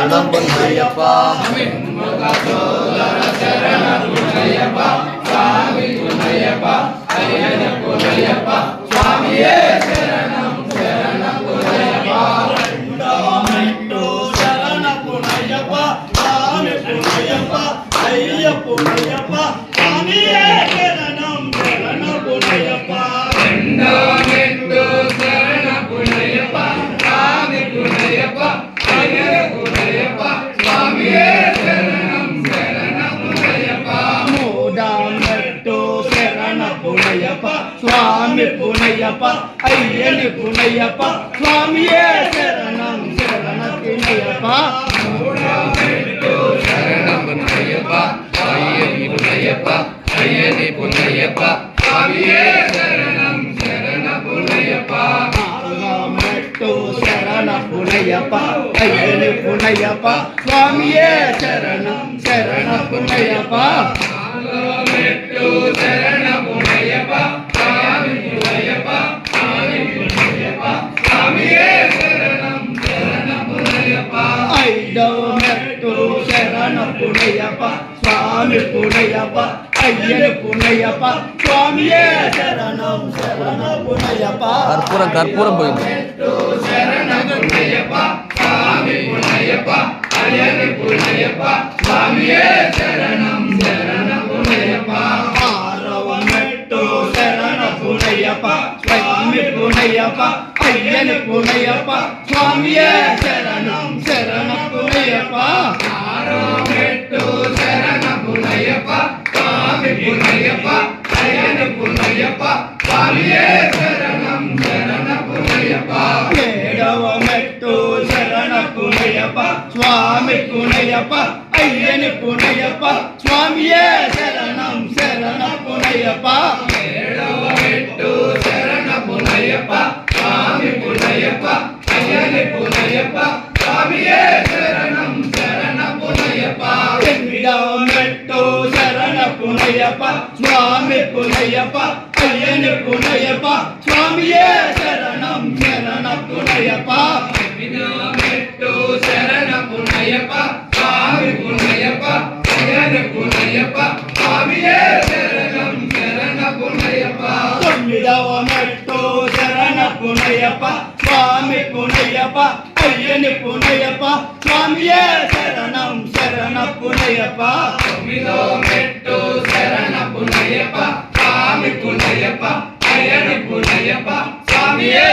சரணம் பொன்னையப்பா சரணம் பொன்னையப்பா சாமி பொன்னையப்பா ஐயனே பொன்னையப்பா சுவாமியே சரணம் சரணம் பொன்னையப்பா மெட்டு சரணம் பொன்னையப்பா சாமி பொன்னையப்பா ஐயா பொன்னையப்பா சுவாமியே சரணம் சரணம் பொன்னையப்பா மெட்டு சரணம் பொன்னையப்பா சாமி பொன்னையப்பா ஐயனே பொன்னையப்பா சுவாமியே சரணம் சரணம் பொன்னையப்பா மூடாமெட்டு சரணம் பொன்னையப்பா சுவாமி பொன்னையப்பா ஐயனே பொன்னையப்பா சுவாமியே சரணம் சரணம் பொன்னையப்பா மூடாமெட்டு சரணம் பொன்னையப்பா ஐயனே பொன்னையப்பா ஐயனே பொன்னையப்பா சுவாமியே சரணம் சரணம் பொன்னையப்பா மெட்டு சரணம் பொன்னையப்பா ஐயனே பொன்னையப்பா சுவாமியே சரணம் சரணம் பொன்னையப்பா மெட்டு சரணம் பொன்னையப்பா சாமி பொன்னையப்பா சாமி பொன்னையப்பா சுவாமியே சரணம் சரணம் பொன்னையப்பா ஐயோ மெட்டு சரணம் பொன்னையப்பா சுவாமி பொன்னையப்பா ஐயனே பொன்னையப்பா சுவாமியே சரணம் சரணம் பொன்னையப்பா கற்பூரம் கற்பூரம் போயிடும் சரணம் பொன்னையப்பா சாமி பொன்னையப்பா ஐயனே பொன்னையப்பா சுவாமியே சரணம் சரணம் பொன்னையப்பா ஆரவமெட்டு சரணம் பொன்னையப்பா சாமி பொன்னையப்பா ஐயனே பொன்னையப்பா சுவாமியே சரணம் சரணம் பொன்னையப்பா ஆரவமெட்டு சரணம் பொன்னையப்பா சாமி பொன்னையப்பா ஐயனே பொன்னையப்பா சுவாமியே சரணம் சரணம் பொன்னையப்பா ஏடவமெட்டு சரணம் பொன்னையப்பா சுவாமி பொன்னையப்பா ஐயனே பொன்னையப்பா சுவாமியே சரணம் சரணம் பொன்னையப்பா ஏடவமெட்டு சரணம் பொன்னையப்பா சுவாமி பொன்னையப்பா ஐயனே பொன்னையப்பா சுவாமியே சரணம் சரணம் பொன்னையப்பா எண்ணிடமெட்டு சரணம் பொன்னையப்பா சுவாமி பொன்னையப்பா ஐயனே பொன்னையப்பா சுவாமியே சரணம் சரணம் பொன்னையப்பா எண்ணிடமெட்டு சரணம் பொன்னையப்பா சுவாமி பொன்னையப்பா ஐயனே பொன்னையப்பா சுவாமியே சரணம் சரணம் பொன்னையப்பா தொன்னிடமெட்டு சரணம் பொன்னையப்பா சுவாமி பொன்னையப்பா ஐயனே பொன்னையப்பா சுவாமியே சரணம் சரணம் பொன்னையப்பா தொன்னிடமெட்டு சரணம் பொன்னையப்பா சுவாமி பொன்னையப்பா ஐயனே பொன்னையப்பா சுவாமியே